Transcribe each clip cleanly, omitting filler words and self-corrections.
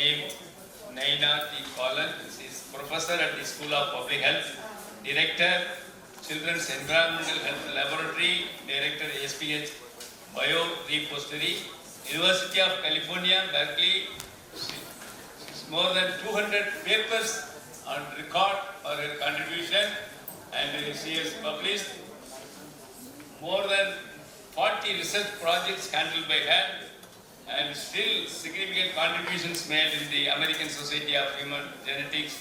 name Naina T. Holland. She is professor at the School of Public Health, Director, Children's Environmental Health Laboratory, Director, SPH, Biorepository, University of California, Berkeley. She's more than 200 papers on record for her contribution, and she has published more than 40 research projects handled by her, and still significant contributions made in the American Society of Human Genetics,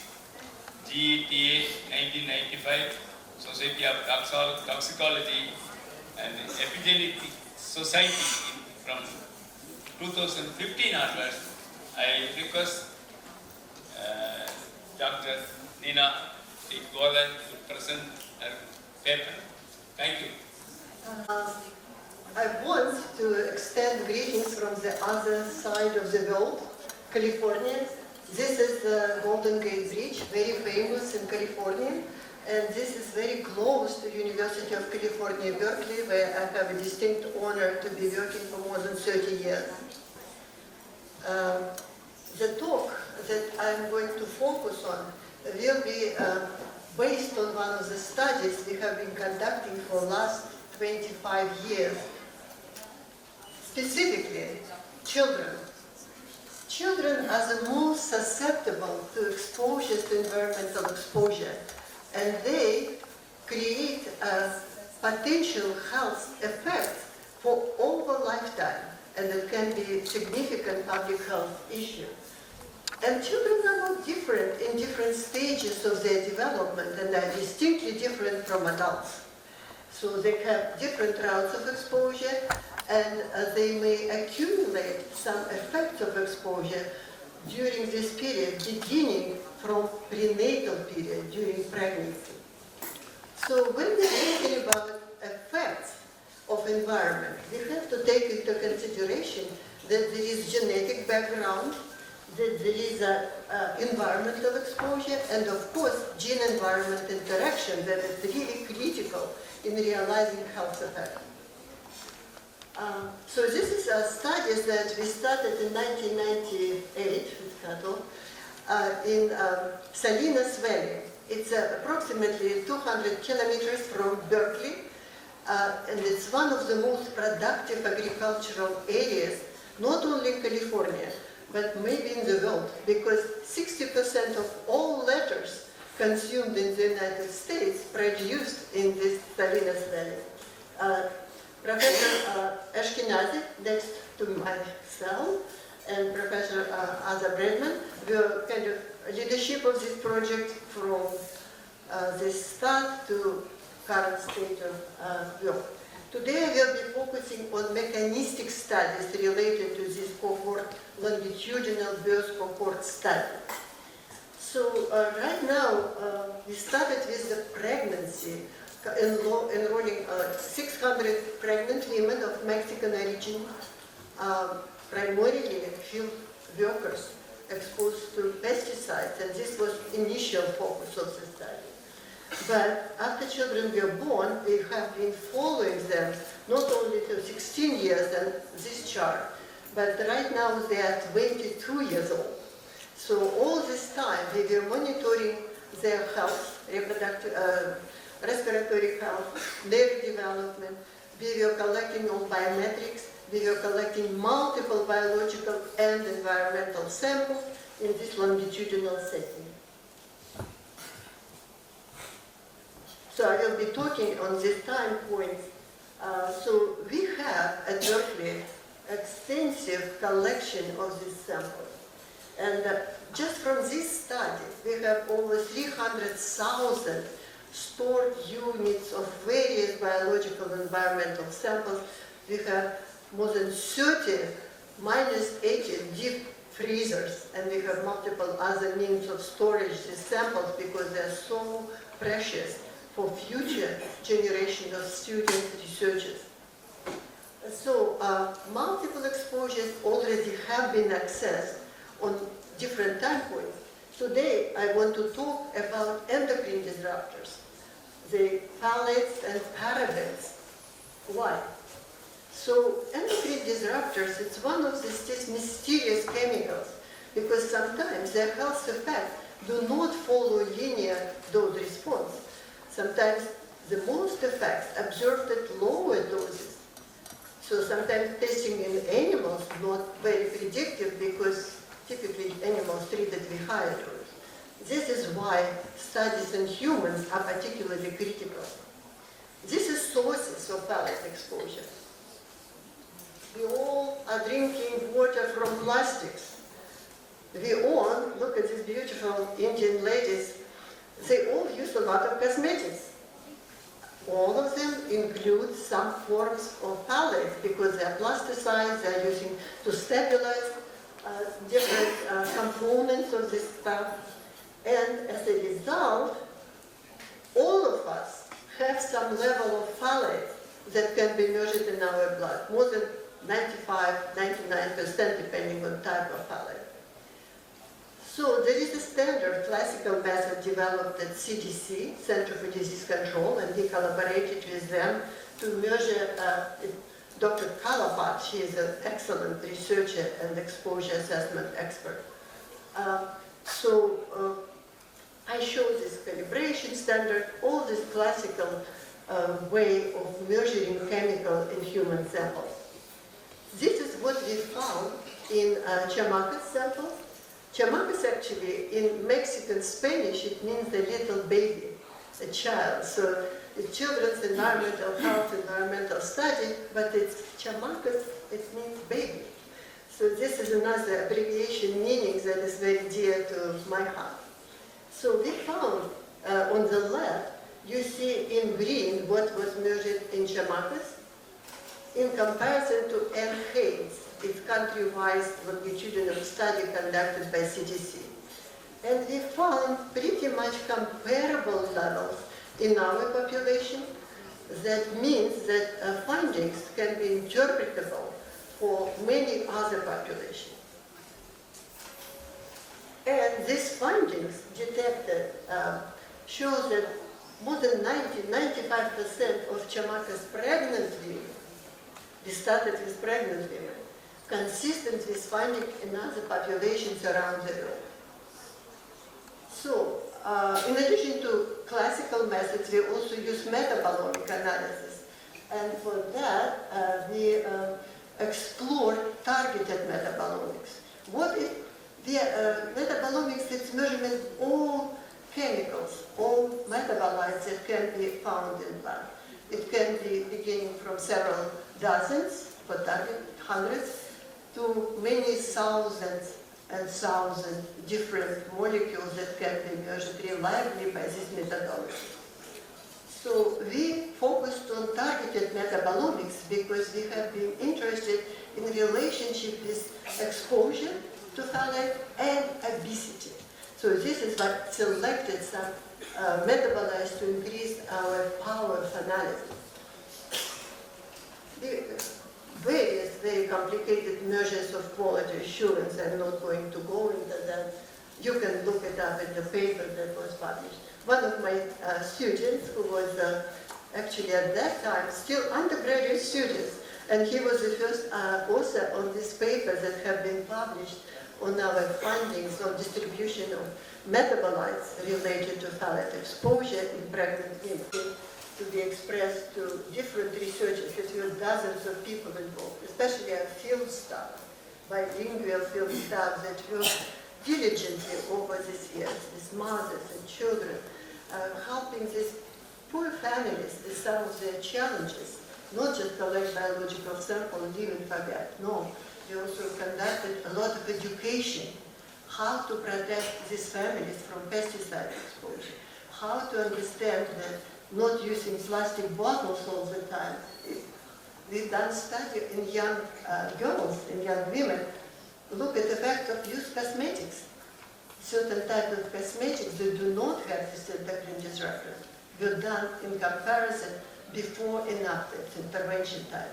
GETA 1995, Society of Toxicology, and Epigenetic Society from 2015 onwards. I request Dr. Nina T. Holland to present her paper. Thank you. I want to extend greetings from the other side of the world, California. This is the Golden Gate Bridge, very famous in California, and this is very close to University of California, Berkeley, where I have a distinct honor to be working for more than 30 years. The talk that I'm going to focus on will be based on one of the studies we have been conducting for the last 25 years. Specifically, children. Children are the most susceptible to exposure, to environmental exposure, and they create a potential health effect for over lifetime, and it can be a significant public health issue. And children are not different in different stages of their development, and are distinctly different from adults. So they have different routes of exposure, and they may accumulate some effects of exposure during this period, beginning from prenatal period, during pregnancy. So when we're thinking about effects of environment, we have to take into consideration that there is genetic background, that there is environmental exposure, and of course gene-environment interaction that is really critical in realizing health effects. So this is a study that we started in 1998 with Cattle in Salinas Valley. It's approximately 200 kilometers from Berkeley, and it's one of the most productive agricultural areas, not only in California, but maybe in the world, because 60% of all letters consumed in the United States produced in this Salinas Valley. Professor Ashkenazi, next to myself, and Professor Ada Bredman were kind of leadership of this project from this start to current state of work. Today I will be focusing on mechanistic studies related to this cohort, longitudinal birth cohort study. So right now we started with the pregnancy, enrolling 600 pregnant women of Mexican origin, primarily field workers exposed to pesticides, and this was initial focus of the study. But after children were born, we have been following them not only till 16 years and this chart, but right now they are 22 years old. So all this time we were monitoring their health, respiratory health, their development. We were collecting all biometrics. We were collecting multiple biological and environmental samples in this longitudinal setting. So I will be talking on this time point. So we have at Berkeley extensive collection of these samples. And just from this study, we have over 300,000 stored units of various biological and environmental samples. We have more than 30 -80 deep freezers, and we have multiple other means of storage these samples because they're so precious for future generation of students, researchers. So multiple exposures already have been accessed on different time points. Today I want to talk about endocrine disruptors, the phthalates and parabens. Why? So endocrine disruptors, it's one of these mysterious chemicals because sometimes their health effects do not follow linear dose response. Sometimes the most effects observed at lower doses. So sometimes testing in animals is not very predictive because typically animals treated with higher dose. This is why studies in humans are particularly critical. This is sources of phthalate exposure. We all are drinking water from plastics. We all, look at these beautiful Indian ladies, they all use a lot of cosmetics. All of them include some forms of phthalates because they are plasticized, they are using to stabilize different components of this stuff. And as a result, all of us have some level of phthalate that can be measured in our blood, more than 95, 99% depending on type of phthalate. So there is a standard classical method developed at CDC, Center for Disease Control, and he collaborated with them to measure Dr. Kalabat. She is an excellent researcher and exposure assessment expert. I show this calibration standard, all this classical way of measuring chemical in human samples. This is what we found in chamacas samples. Chamacas actually, in Mexican Spanish, it means a little baby, a child. So the children's environmental health, environmental study, but it's chamacas, it means baby. So this is another abbreviation meaning that is very dear to my heart. So we found on the left, you see in green what was measured in chamacas in comparison to N. Haynes, its country-wise longitudinal study conducted by CDC. And we found pretty much comparable levels in our population. That means that findings can be interpretable for many other populations. And these findings detected shows that more than 95% of chamacas pregnant women, we started with pregnant women, consistent with finding in other populations around the world. So, in addition to classical methods, we also use metabolomic analysis. And for that, we explore targeted metabolomics. What is the metabolomics? It's measurement of all chemicals, all metabolites that can be found in blood. It can be beginning from several dozens, for target hundreds, to many thousands and thousands different molecules that can be measured reliably by this methodology. So we focused on targeted metabolomics because we have been interested in relationship with exposure to phthalate and obesity. So this is what selected some metabolites to increase our power of analysis. The various very complicated measures of quality assurance, I'm not going to go into that. You can look it up in the paper that was published. One of my students, who was actually at that time still undergraduate students, and he was the first author on this paper that have been published on our findings on distribution of metabolites related to phthalate exposure in pregnant women, to be expressed to different researchers. It was dozens of people involved, especially our field staff, bilingual field staff that worked diligently over these years, with mothers and children, helping these poor families with some of their challenges, not just collect biological sample and even forget. No, we also conducted a lot of education, how to protect these families from pesticide exposure, how to understand that not using plastic bottles all the time. We've done study in young girls, in young women, look at the effect of used cosmetics. Certain type of cosmetics that do not have this endocrine disruptor were done in comparison before and after intervention time.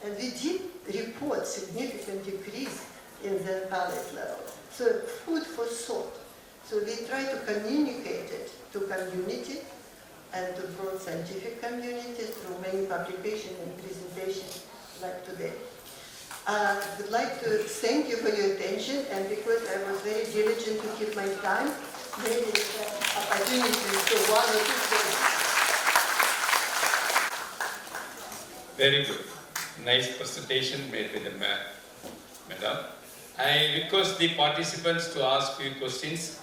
And we did report significant decrease in the phthalate level. So food for thought. So we try to communicate it to community and to broad scientific community through many publications and presentations like today. I would like to thank you for your attention, and because I was very diligent to keep my time, maybe it's an opportunity to one or two things. Very good. Nice presentation made by the madam. I request the participants to ask few questions.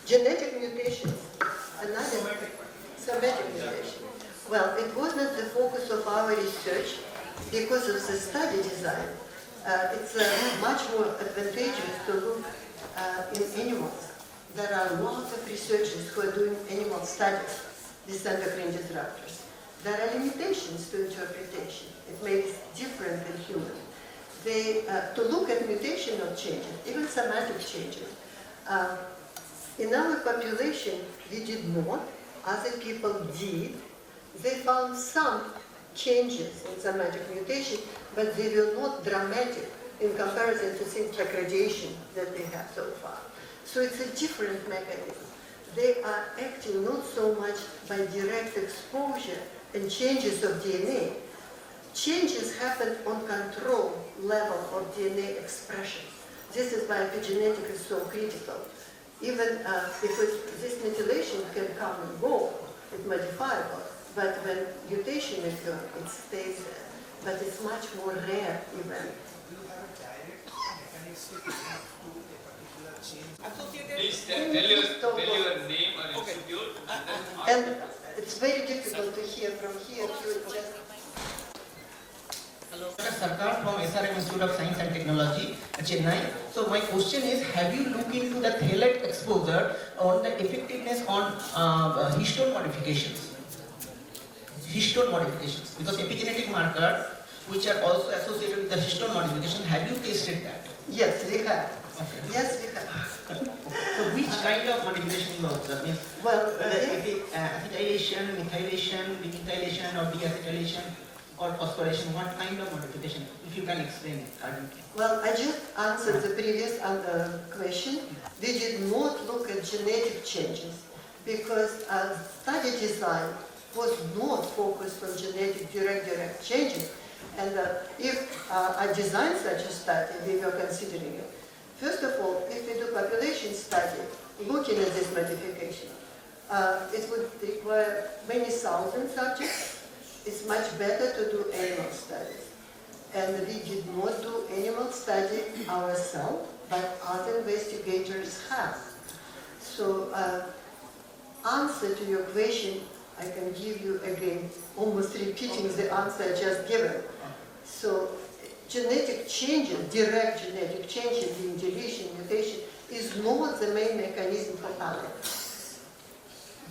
Genetic mutations, another somatic mutation. Well, it wasn't the focus of our research because of the study design. It's much more advantageous to look in animals. There are lots of researchers who are doing animal studies, these endocrine disruptors. There are limitations to interpretation. It may be different than human. To look at mutational changes, even somatic changes, in our population, we did not, other people did. They found some changes in somatic mutation, but they were not dramatic in comparison to things like radiation that they have so far. So it's a different mechanism. They are acting not so much by direct exposure and changes of DNA. Changes happen on control level of DNA expression. This is why epigenetic is so critical. Even because this methylation can come and go, it's modifiable, but when mutation occurs, it stays there. But it's much more rare even. Please tell your name or institute. And it's very difficult to hear from here to just... Hello, Sarkar from SRM Institute of Science and Technology, Chennai. So my question is, have you looked into the thalate exposure on the effectiveness on histone modifications? Histone modifications, because epigenetic markers, which are also associated with the histone modification, have you tested that? Yes, we have. Okay. Yes, we have. So which kind of modification you observe? Means Well, acetylation, methylation, demethylation, or deacetylation, or phosphorylation? What kind of modification? If you can explain it. Well, I just answered the previous question. We did not look at genetic changes because study design was not focused on genetic direct changes. And if I designed such a study, we were considering it. First of all, if we do population study, looking at this modification, it would require many thousand subjects. It's much better to do animal studies. And we did not do animal study ourselves, but other investigators have. So, answer to your question, I can give you again, almost repeating the answer I just given. So, genetic changes, direct genetic changes in deletion, mutation, is not the main mechanism for palate.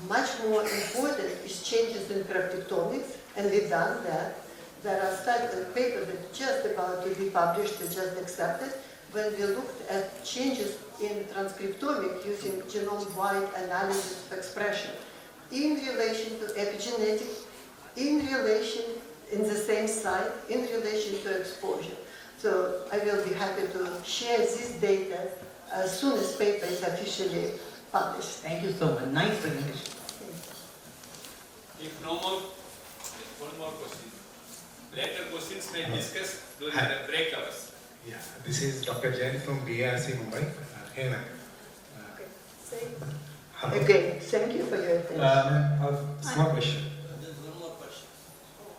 Much more important is changes in proteomics, and we've done that. There are studies, papers that are just about to be published and just accepted, when we looked at changes in transcriptomics using genome-wide analysis of expression in relation to epigenetic, in relation in the same site, in relation to exposure. So I will be happy to share this data as soon as paper is officially published. Thank you so much. Nice presentation. If no more, one more question. Later questions may discuss during the break hours. Yeah, this is Dr. Jain from BRC Mumbai. Hey, ma'am. Again, thank you for your attention. A small question. There's one more question.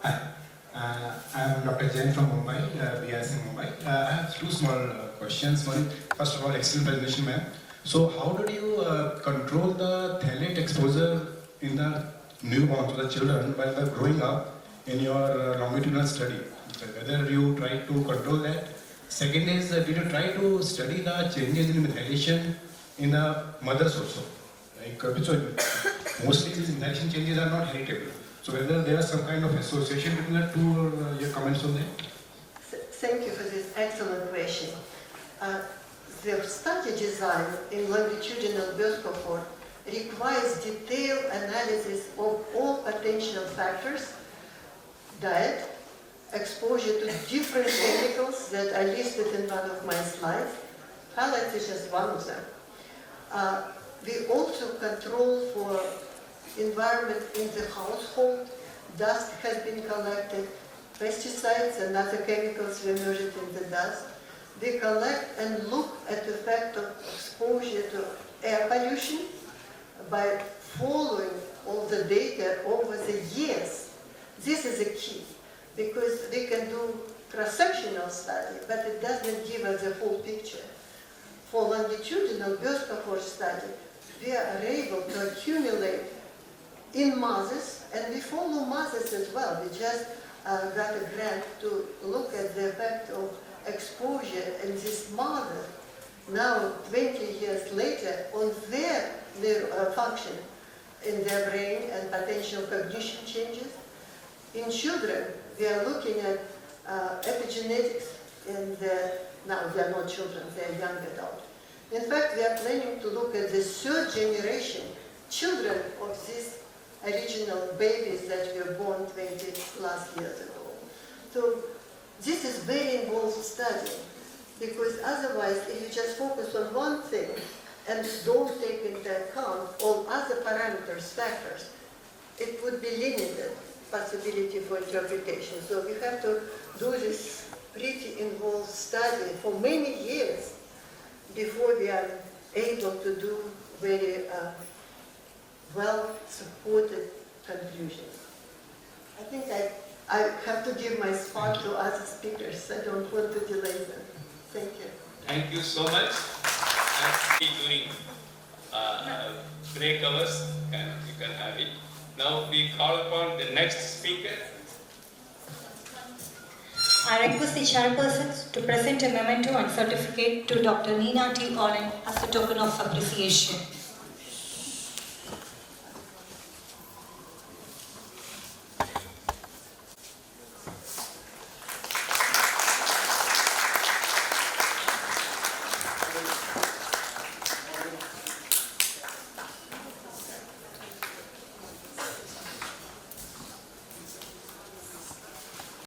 Hi, I am Dr. Jain from Mumbai, BRC Mumbai. I have two small questions. One, first of all, excellent presentation, ma'am. So, how did you control the phthalate exposure in the newborns, the children, while they're growing up in your longitudinal study? Whether you try to control that? Second is, did you try to study the changes in methylation in the mothers also? Like, so mostly these methylation changes are not heritable. So whether there is some kind of association between the two, or your comments on that? Thank you for this excellent question. The study design in longitudinal birth cohort requires detailed analysis of all potential factors, diet, exposure to different chemicals that are listed in one of my slides. Phthalates is just one of them. We also control for environment in the household, dust has been collected, pesticides and other chemicals were measured in the dust. We collect and look at the effect of exposure to air pollution by following all the data over the years. This is a key, because we can do cross-sectional study, but it doesn't give us the full picture. For longitudinal birth cohort study, we are able to accumulate in mothers, and we follow mothers as well. We just got a grant to look at the effect of exposure in this mother, now 20 years later, on their function in their brain and potential cognition changes. In children, we are looking at epigenetics, and now they are not children, they are young adults. In fact, we are planning to look at the third generation children of these original babies that were born 20+ years ago. So this is very involved study, because otherwise, if you just focus on one thing and don't take into account all other parameters, factors, it would be limited possibility for interpretation. So we have to do this pretty involved study for many years before we are able to do very well-supported conclusions. I think I have to give my spot to other speakers. I don't want to delay them. Thank you. Thank you so much. During break hours, you can have it. Now we call upon the next speaker. I request the chairperson to present a memento and certificate to Dr. Nina T. Holland as a token of appreciation.